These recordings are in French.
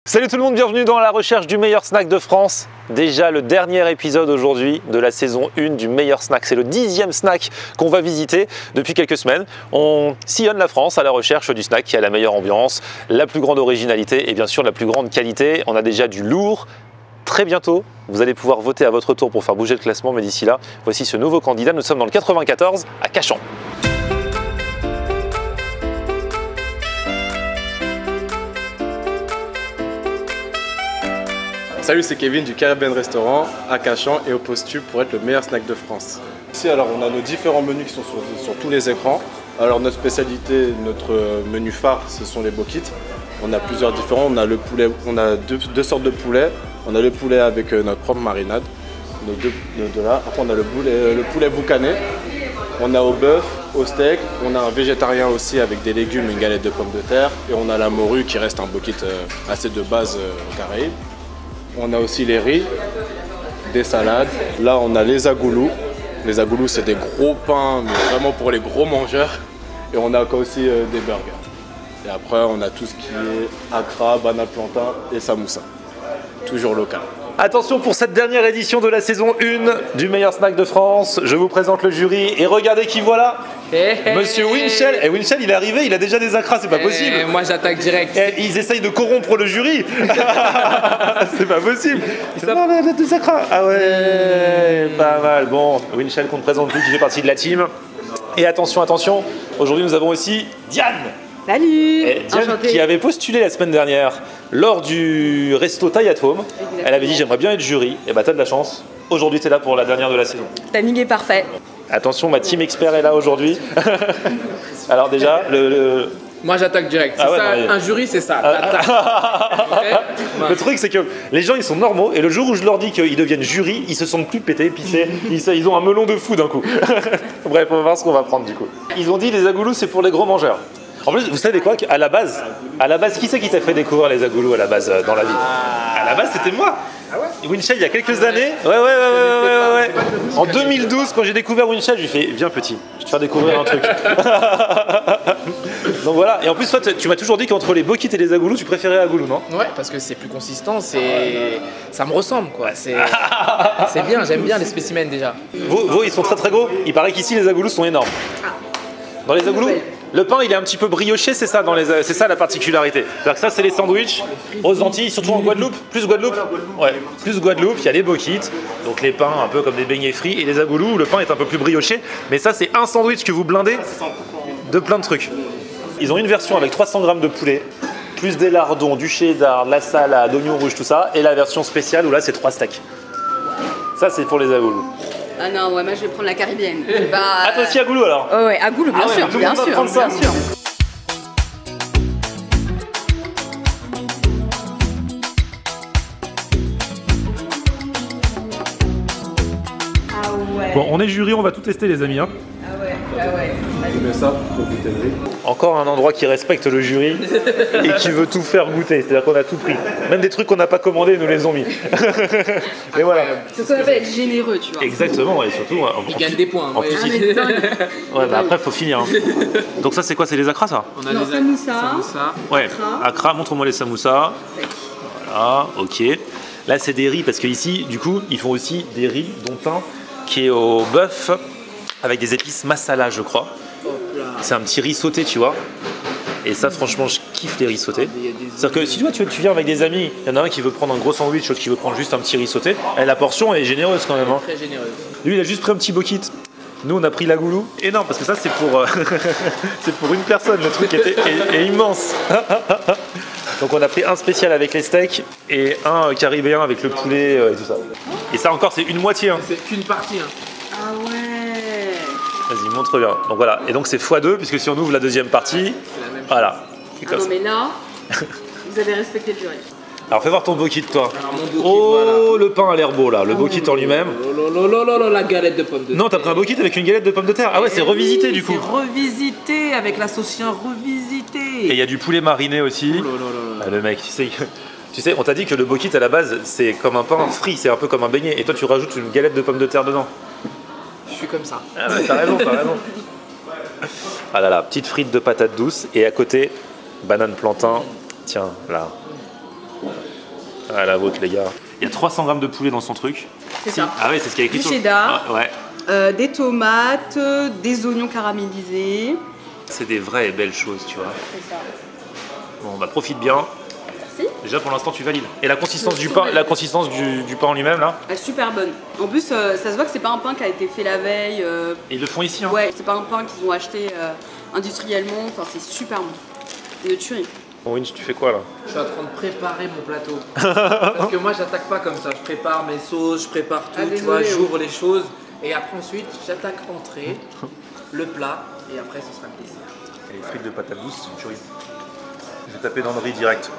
Salut tout le monde, bienvenue dans la recherche du meilleur snack de France. Déjà le dernier épisode aujourd'hui de la saison 1 du meilleur snack. C'est le 10e snack qu'on va visiter depuis quelques semaines. On sillonne la France à la recherche du snack qui a la meilleure ambiance, la plus grande originalité et bien sûr la plus grande qualité. On a déjà du lourd. Très bientôt, vous allez pouvoir voter à votre tour pour faire bouger le classement. Mais d'ici là, voici ce nouveau candidat. Nous sommes dans le 94 à Cachan. Salut, c'est Kevin du Caribbean Restaurant à Cachan et au Postu pour être le meilleur snack de France. Ici, alors, on a nos différents menus qui sont sur tous les écrans. Alors, notre spécialité, notre menu phare, ce sont les bokits. On a plusieurs différents. On a le poulet, on a deux sortes de poulet. On a le poulet avec notre propre marinade. Nos deux là. Après, on a le poulet boucané. On a au bœuf, au steak. On a un végétarien aussi avec des légumes et une galette de pommes de terre. Et on a la morue qui reste un bokit assez de base aux Caraïbes. On a aussi les riz, des salades. Là, on a les agoulous. Les agoulous, c'est des gros pains, mais vraiment pour les gros mangeurs. Et on a aussi des burgers. Et après, on a tout ce qui est accra, banane plantain et samoussa. Toujours local. Attention pour cette dernière édition de la saison 1 du meilleur snack de France. Je vous présente le jury et regardez qui voilà. Monsieur Winchell. Et Winchell, il est arrivé, il a déjà des accras, c'est pas possible. Moi j'attaque direct. Et ils essayent de corrompre le jury. C'est pas possible. Non, des accras. Ah ouais, pas mal. Bon, Winchell qu'on ne présente plus, qui fait partie de la team. Et attention, attention, aujourd'hui nous avons aussi Diane. Salut. Et Diane qui avait postulé la semaine dernière lors du resto Thai at Home. Elle avait dit j'aimerais bien être jury. Et bah t'as de la chance. Aujourd'hui t'es là pour la dernière de la saison. Le timing est parfait. Attention, ma team expert est là aujourd'hui. Alors déjà, Moi j'attaque direct. C'est ça, non, mais... un jury c'est ça. Le truc c'est que les gens ils sont normaux et le jour où je leur dis qu'ils deviennent jury, ils se sentent plus pétés, pissés, ils ont un melon de fou d'un coup. Bref, on va voir ce qu'on va prendre du coup. Ils ont dit les agoulous c'est pour les gros mangeurs. En plus, vous savez quoi, à la base, qui c'est qui t'a fait découvrir les agoulous à la base dans la vie? À la base c'était moi. Ah ouais? Winchell il y a quelques années. Ouais. En 2012 quand j'ai découvert Winchell, je lui ai fait viens petit, je vais te faire découvrir un truc. Donc voilà, et en plus toi tu m'as toujours dit qu'entre les bokits et les agoulous tu préférais agoulou, non? Ouais, parce que c'est plus consistant, ça me ressemble quoi. C'est bien, j'aime bien les spécimens déjà. Vos ils sont très très gros. Il paraît qu'ici les agoulous sont énormes. Dans les agoulous, le pain il est un petit peu brioché, c'est ça, c'est ça la particularité. C'est-à-dire que ça c'est les sandwichs aux Antilles, surtout en Guadeloupe. Plus Guadeloupe. Ouais, plus Guadeloupe, il y a les bokits, donc les pains un peu comme des beignets frits, et les agoulous où le pain est un peu plus brioché. Mais ça c'est un sandwich que vous blindez de plein de trucs. Ils ont une version avec 300 grammes de poulet, plus des lardons, du cheddar, de la salade, oignons rouges, tout ça, et la version spéciale où là c'est 3 steaks. Ça c'est pour les agoulous. Ah non, ouais, moi je vais prendre la caribéenne. Ah toi aussi agoulou alors? Oh ouais, agoulou, bien sûr, bien sûr, bien sûr. Ah ouais. Bon, on est jury, on va tout tester les amis. Hein. Ah ouais. Je mets ça pour goûter le riz. Encore un endroit qui respecte le jury et qui veut tout faire goûter, c'est-à-dire qu'on a tout pris. Même des trucs qu'on n'a pas commandés, ils nous les ont mis. Et voilà. C'est ce qu'on appelle être généreux, tu vois. Exactement, et surtout... Ils gagnent des points. En plus, Ah, mais dingue. ouais, bah après, il faut finir. Hein. Donc ça, c'est quoi? C'est les accras, ça? On a Non, des samoussa. Ouais, Accra. accra, montre-moi les samoussas. Voilà, ok. Là, c'est des riz, parce qu'ici, du coup, ils font aussi des riz, dont un qui est au bœuf, avec des épices masala, je crois. C'est un petit riz sauté, tu vois. Et ça, franchement, je kiffe les riz sautés. C'est-à-dire que si tu viens avec des amis, il y en a un qui veut prendre un gros sandwich, l'autre qui veut prendre juste un petit riz sauté, et la portion est généreuse quand même. Hein. Très généreuse. Lui, il a juste pris un petit bokit. Nous, on a pris l'agoulou. Et non, parce que ça, c'est pour, c'est pour une personne. Le truc est immense. Donc, on a pris un spécial avec les steaks et un caribéen avec le poulet et tout ça. Et ça encore, c'est une moitié. Hein. C'est qu'une partie. Ah ouais. Vas-y, montre bien. Donc voilà. Et donc, c'est x2, puisque si on ouvre la deuxième partie, voilà. Ah non, mais là, vous avez respecté le jury. Alors, fais voir ton bokit, toi. Alors, mon bokit, Oh, voilà. le pain a l'air beau, là. Le bokit en lui-même. La galette de pommes de terre. Non, t'as pris un bokit avec une galette de pommes de terre. Ah ouais, c'est revisité, du coup. C'est revisité avec la sauce chien revisité. Et il y a du poulet mariné aussi. Ah, le mec, tu sais, on t'a dit que le bokit à la base, c'est comme un pain frit, c'est un peu comme un beignet. Et toi, tu rajoutes une galette de pommes de terre dedans. Je suis comme ça. Ah ouais, t'as raison. Ah là là, petite frite de patates douces. Et à côté, banane plantain. Tiens, là. Ah, la vôtre, les gars. Il y a 300 grammes de poulet dans son truc. C'est ça. Ah ouais, c'est ce qu'il y a écrit Du sur... cheddar. Ah, ouais. Des tomates, des oignons caramélisés. C'est des vraies et belles choses, tu vois. C'est ça. Bon, bah profite bien. Merci. Déjà, pour l'instant, tu valides. Et la consistance Je du suis pain, valide. la consistance du pain en lui-même, là. Elle est super bonne. En plus, ça se voit que c'est pas un pain qui a été fait la veille. Et ils le font ici, hein. Ouais, c'est pas un pain qu'ils ont acheté industriellement. Enfin, c'est super bon. C'est de tuerie. Bon, Winch, tu fais quoi, là? Je suis en train de préparer mon plateau. Parce que moi, j'attaque pas comme ça. Je prépare mes sauces, je prépare tout, Ah, tu vois, désolé, j'ouvre les choses. Et après, ensuite, j'attaque entrée, le plat, et après, ce sera le dessert. Et les frites de patate douce, c'est une tuerie. Je vais taper dans le riz direct.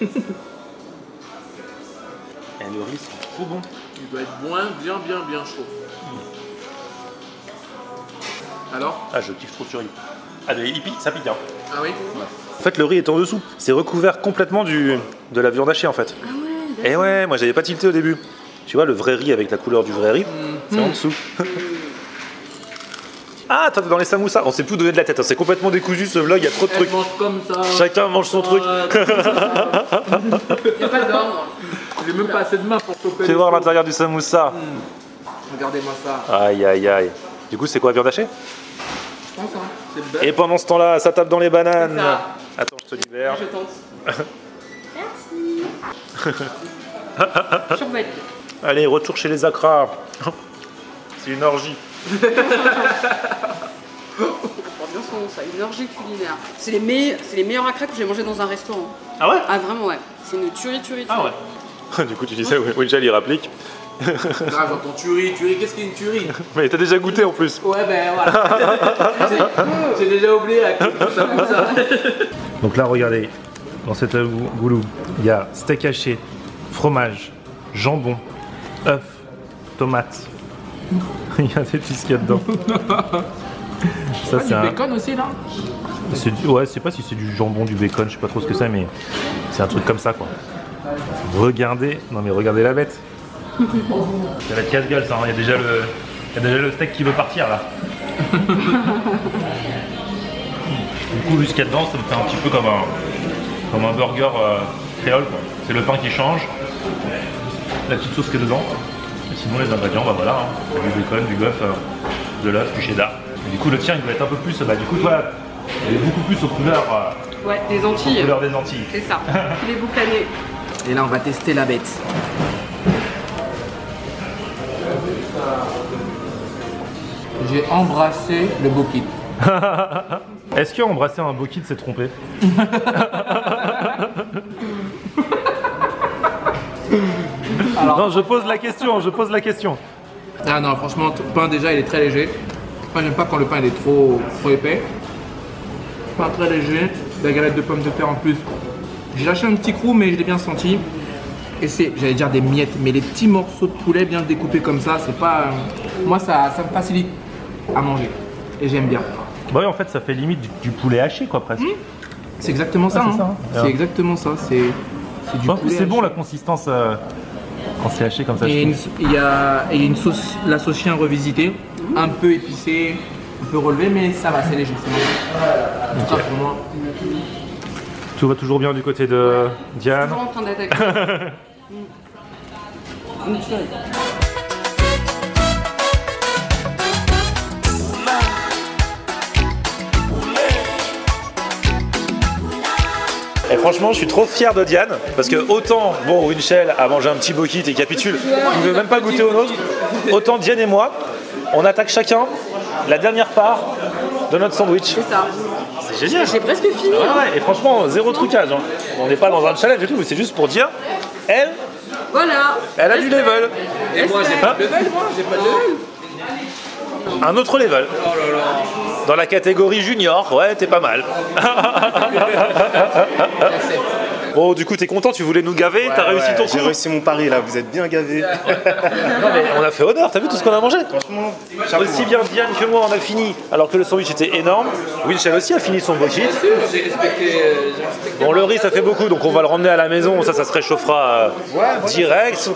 Et le riz, c'est trop bon. Il doit être bien chaud. Alors? Ah, je kiffe trop le riz. Ah, mais ça pique, hein. Ah oui? En fait, le riz est en dessous. C'est recouvert complètement de la viande hachée, en fait. Ah ouais, Et ouais, moi, j'avais pas tilté au début. Tu vois, le vrai riz avec la couleur du vrai riz, c'est en dessous. Ah, toi, t'es dans les samoussas. On sait plus où donner de la tête. Hein. C'est complètement décousu, ce vlog. Il y a trop de Elle trucs. mange comme ça. Chacun mange son truc. Il n'y a pas d'ordre. J'ai même pas assez de main pour choper. Fais voir l'intérieur du samoussa. Regardez-moi ça. Aïe, aïe, aïe. Du coup, c'est quoi, viande hachée? Je pense, hein. C'est le bœuf. Et pendant ce temps-là, ça tape dans les bananes. C'est ça. Attends, je te libère. Je tente. Merci. Surveille. Allez, retour chez les Accra. C'est une orgie. On porte bien son nom, ça, une orgie culinaire. C'est les meilleurs acras que j'ai mangé dans un restaurant. Ah ouais? Ah vraiment ouais. C'est une tuerie. Ah ouais. Du coup, tu dis ça, Winchell, il réplique. Ah, j'entends tuerie, qu'est-ce qu'une tuerie? Mais t'as déjà goûté en plus. Ouais, ben voilà. J'ai déjà oublié à tout ça comme ça. Donc là, regardez, dans cette goulou, il y a steak haché, fromage, jambon, œuf, tomate. Il y a des petits qu'il y a dedans. Ça, c'est Du un... bacon aussi là? Ouais, je sais pas si c'est du jambon, du bacon, je sais pas trop ce que c'est, mais c'est un truc comme ça, quoi. Regardez, non mais regardez la bête. C'est la casse-gueule, ça, hein. Il y a déjà le steak qui veut partir, là. Du coup, vu ce qu'il y a dedans, ça me fait un petit peu comme un burger créole, quoi. C'est le pain qui change, la petite sauce qui est dedans. Et sinon, les ingrédients, bah voilà, hein. Du bacon, du bœuf, de l'œuf, du cheddar. Et du coup, le tien, il doit être un peu plus, bah du coup, toi, il est beaucoup plus aux couleurs, Ouais, des Antilles. couleurs des Antilles. C'est ça. Il est boucané. Et là, on va tester la bête. J'ai embrassé le bokit. Est-ce qu'embrasser un bokit, c'est tromper? Alors, Non, je pose la question, Ah non, franchement, le pain déjà, il est très léger. Moi, j'aime pas quand le pain il est trop épais. Pain très léger, la galette de pommes de terre en plus. J'ai lâché un petit coup, mais je l'ai bien senti. Et c'est, j'allais dire des miettes, mais les petits morceaux de poulet bien découpés comme ça, c'est pas. Moi, ça me facilite à manger. Et j'aime bien. Bah oui, en fait, ça fait limite du poulet haché, quoi, presque. C'est exactement ça. c'est Hein. ça, hein. C'est exactement ça. C'est du Bah, poulet c'est bon haché. la consistance quand c'est haché comme ça. Et je trouve. il y a une sauce, la sauce chien revisitée, un peu épicée, un peu relevée, mais ça va, c'est léger. C'est bon. Ça, pour moi. Tout va toujours bien du côté de Diane. Toujours en train d'attaquer. Une tuerie. Et franchement, je suis trop fier de Diane parce que autant, bon, Winchell a mangé un petit bokit et capitule, il ne veut même pas goûter au nôtre. Autant Diane et moi, on attaque chacun la dernière part de notre sandwich. C'est ça. C'est génial. J'ai presque fini. Ouais, ouais, et franchement, zéro trucage. Hein. On n'est pas dans un challenge et tout, mais c'est juste pour dire, elle Voilà. a du level. Et moi, j'ai pas de level, moi, j'ai pas de level. Un autre level. Oh là là. Dans la catégorie junior, ouais, t'es pas mal. J'accepte. Bon, du coup, t'es content, tu voulais nous gaver, t'as réussi ton coup. J'ai réussi mon pari là, vous êtes bien gavés. Non, mais on a fait honneur, t'as vu tout ce qu'on a mangé? Franchement, Aussi bien Diane que moi, on a fini, alors que le sandwich était énorme. Winchell aussi a fini son bokit. J'ai respecté. Bon, le riz, ça fait beaucoup, donc on va le ramener à la maison, ça se réchauffera direct.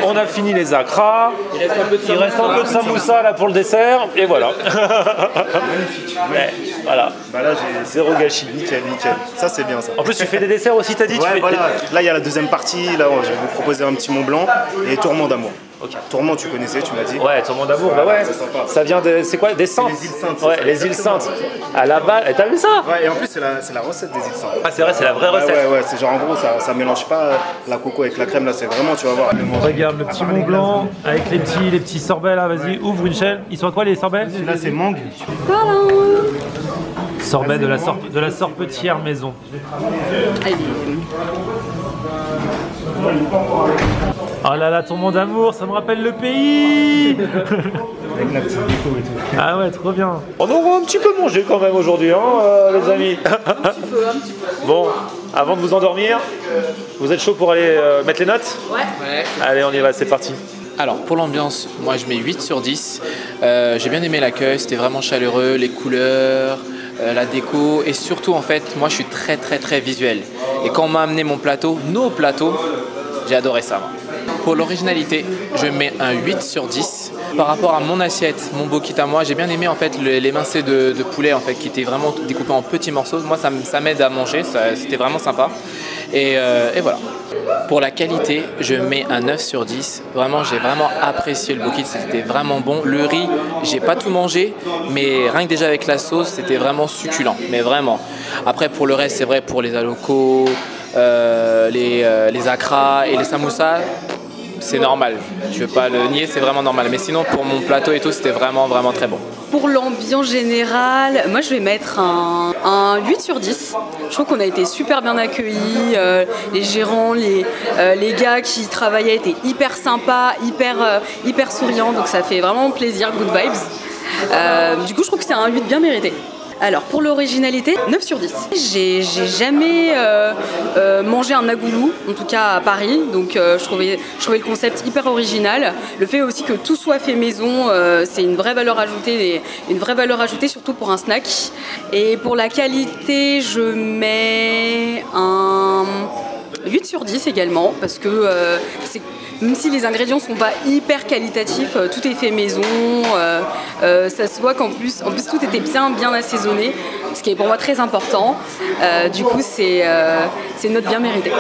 On a fini les acras. Il reste un peu de samoussa là pour le dessert, et voilà. magnifique. Ouais, voilà. Bah là j'ai zéro gâchis, nickel, nickel. Ça c'est bien ça. En plus, tu fais des desserts aussi, t'as dit? Tu Ouais, voilà. Là, il y a la deuxième partie. Là, je vais vous proposer un petit Mont Blanc et Tourment d'amour. Ok. Tourment, tu connaissais, tu m'as dit. Ouais, Tourment d'amour, bah ouais. C'est sympa. Ça vient de. C'est quoi? Des Saintes? Les îles Saintes. Ouais, les îles Saintes. À la base. T'as vu ça? Ouais, et en plus, c'est la recette des îles Saintes. Ah, c'est vrai, c'est la vraie recette. Ouais, c'est genre en gros, ça mélange pas la coco avec la crème. Là, c'est vraiment, tu vas voir. Regarde le petit Mont Blanc avec les petits sorbets là, vas-y, ouvre une chaîne. Ils sont à quoi les sorbets? Là, c'est mangue. Sorbet de la sorbetière maison. Allez. Oh là là, Tourment d'amour, ça me rappelle le pays. Avec la petite déco et tout. Ah ouais, trop bien. On aura un petit peu mangé quand même aujourd'hui, hein, les amis. Un petit peu. Bon, avant de vous endormir, vous êtes chaud pour aller mettre les notes? Ouais. Allez, on y va, c'est parti. Alors pour l'ambiance, moi je mets 8 sur 10. J'ai bien aimé l'accueil, c'était vraiment chaleureux, les couleurs, la déco et surtout en fait, moi je suis très visuel. Et quand on m'a amené mon plateau, nos plateaux, j'ai adoré ça. Moi. Pour l'originalité, je mets un 8 sur 10. Par rapport à mon assiette, mon bokit à moi, j'ai bien aimé en fait l'émincé de poulet en fait qui était vraiment découpé en petits morceaux. Moi ça m'aide à manger, c'était vraiment sympa. Et voilà. Pour la qualité, je mets un 9 sur 10. Vraiment, j'ai vraiment apprécié le bokit, c'était vraiment bon. Le riz, j'ai pas tout mangé, mais rien que déjà avec la sauce, c'était vraiment succulent. Mais vraiment. Après, pour le reste, c'est vrai, pour les alocos, les akras et les samoussas, c'est normal. Je veux pas le nier, c'est vraiment normal. Mais sinon, pour mon plateau et tout, c'était vraiment très bon. Pour l'ambiance générale, moi je vais mettre un 8 sur 10. Je trouve qu'on a été super bien accueillis. Les gérants, les gars qui travaillaient étaient hyper sympas, hyper souriants. Donc ça fait vraiment plaisir, good vibes. Du coup, je trouve que c'est un 8 bien mérité. Alors pour l'originalité, 9 sur 10. J'ai jamais mangé un nagoulou, en tout cas à Paris, donc je trouvais le concept hyper original. Le fait aussi que tout soit fait maison, c'est une vraie valeur ajoutée, surtout pour un snack. Et pour la qualité, je mets un 8 sur 10 également, parce que même si les ingrédients sont pas hyper qualitatifs, tout est fait maison, ça se voit qu'en plus tout était bien assaisonné, ce qui est pour moi très important. Du coup, c'est une note bien méritée.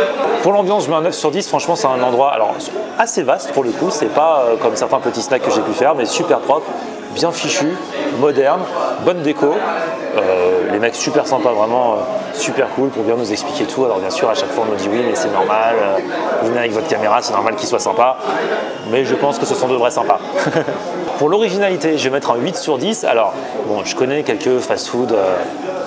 Pour l'ambiance, je mets un 9 sur 10. Franchement, c'est un endroit alors, assez vaste pour le coup. C'est pas comme certains petits snacks que j'ai pu faire, mais super propre, bien fichu, moderne, bonne déco. Les mecs super sympas, vraiment super cool pour bien nous expliquer tout. Alors bien sûr à chaque fois on nous dit oui mais c'est normal, vous venez avec votre caméra, c'est normal qu'il soit sympa, mais je pense que ce sont de vrais sympas. Pour l'originalité, je vais mettre un 8 sur 10. Alors bon, je connais quelques fast-food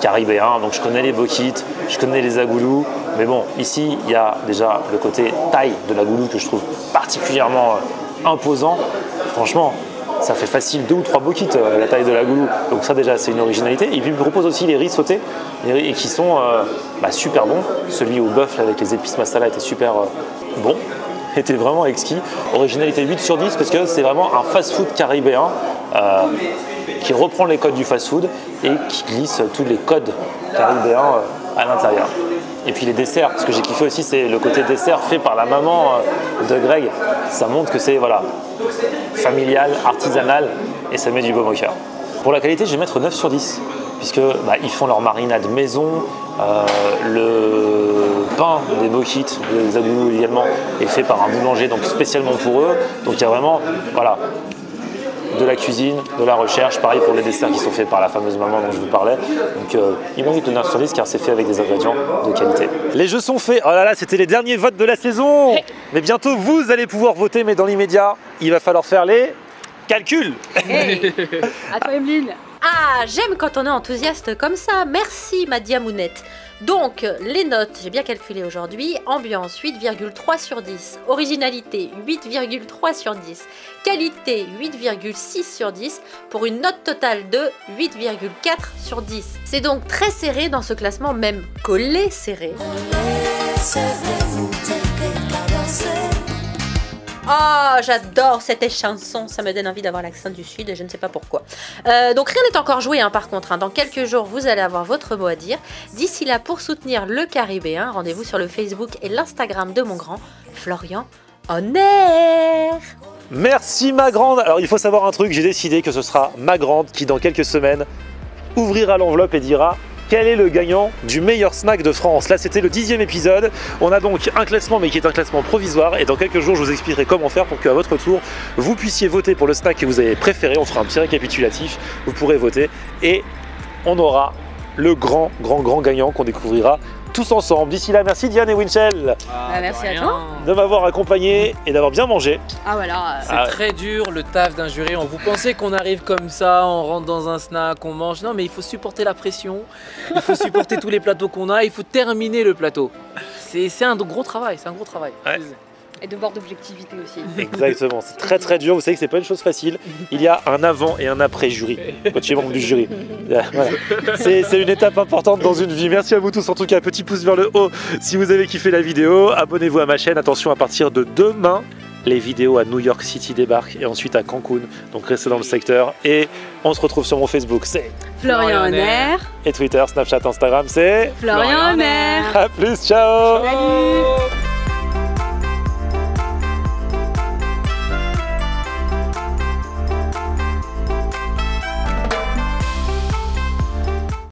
caribéens, donc je connais les bokits, je connais les agoulous, mais bon ici il y a déjà le côté taille de l'agoulou que je trouve particulièrement imposant. Franchement, ça fait facile 2 ou 3 bokits la taille de la goulou, donc ça déjà c'est une originalité. Et puis il me propose aussi les riz sautés et qui sont super bons. Celui au bœuf avec les épices masala était super bon, était vraiment exquis. Originalité 8 sur 10 parce que c'est vraiment un fast-food caribéen qui reprend les codes du fast-food et qui glisse tous les codes caribéens à l'intérieur. Et puis les desserts, ce que j'ai kiffé aussi, c'est le côté dessert fait par la maman de Greg. Ça montre que c'est familial, artisanal et ça met du baume au cœur. Pour la qualité, je vais mettre 9 sur 10 puisque ils font leur marinade maison. Le pain des bokits, des agoulous également, est fait par un boulanger donc spécialement pour eux. Donc il y a vraiment de la cuisine, de la recherche, pareil pour les desserts qui sont faits par la fameuse maman dont je vous parlais. Donc ils m'ont mis de 9 sur 10 car c'est fait avec des ingrédients de qualité. Les jeux sont faits, oh là là, c'était les derniers votes de la saison. Mais bientôt vous allez pouvoir voter, mais dans l'immédiat, il va falloir faire les calculs. Hey. À toi Emeline. Ah, j'aime quand on est enthousiaste comme ça. Merci, ma diamounette. Donc, les notes, j'ai bien calculé aujourd'hui. Ambiance, 8,3 sur 10. Originalité, 8,3 sur 10. Qualité, 8,6 sur 10. Pour une note totale de 8,4 sur 10. C'est donc très serré dans ce classement, même collé serré. Oh, j'adore cette chanson, ça me donne envie d'avoir l'accent du sud, je ne sais pas pourquoi. Donc rien n'est encore joué par contre, dans quelques jours vous allez avoir votre mot à dire. D'ici là, pour soutenir le Caribéen, rendez-vous sur le Facebook et l'Instagram de mon grand Florian en air. Merci ma grande. Alors il faut savoir un truc, j'ai décidé que ce sera ma grande qui dans quelques semaines ouvrira l'enveloppe et dira quel est le gagnant du meilleur snack de France? Là, c'était le 10e épisode. On a donc un classement, mais qui est un classement provisoire. Et dans quelques jours, je vous expliquerai comment faire pour qu'à votre tour, vous puissiez voter pour le snack que vous avez préféré. On fera un petit récapitulatif. Vous pourrez voter et on aura le grand gagnant qu'on découvrira tous ensemble. D'ici là, merci Diane et Winchell Merci à toi. de m'avoir accompagné et d'avoir bien mangé. Ah voilà. C'est très dur le taf d'un jury. Vous pensez qu'on arrive comme ça, on rentre dans un snack, on mange. Non, mais il faut supporter la pression, il faut supporter tous les plateaux qu'on a, il faut terminer le plateau. C'est un gros travail, c'est un gros travail. Ouais. Et devoir d'objectivité aussi. Exactement, c'est très dur. Vous savez que c'est pas une chose facile. Il y a un avant et un après jury. Quand tu es membre du jury, voilà. C'est une étape importante dans une vie. Merci à vous tous. En tout cas, petit pouce vers le haut si vous avez kiffé la vidéo. Abonnez-vous à ma chaîne. Attention, à partir de demain, les vidéos à New York City débarquent et ensuite à Cancun. Donc restez dans le secteur. Et on se retrouve sur mon Facebook, c'est Florian Honner. Et Twitter, Snapchat, Instagram, c'est Florian Honner. À plus, ciao. Salut.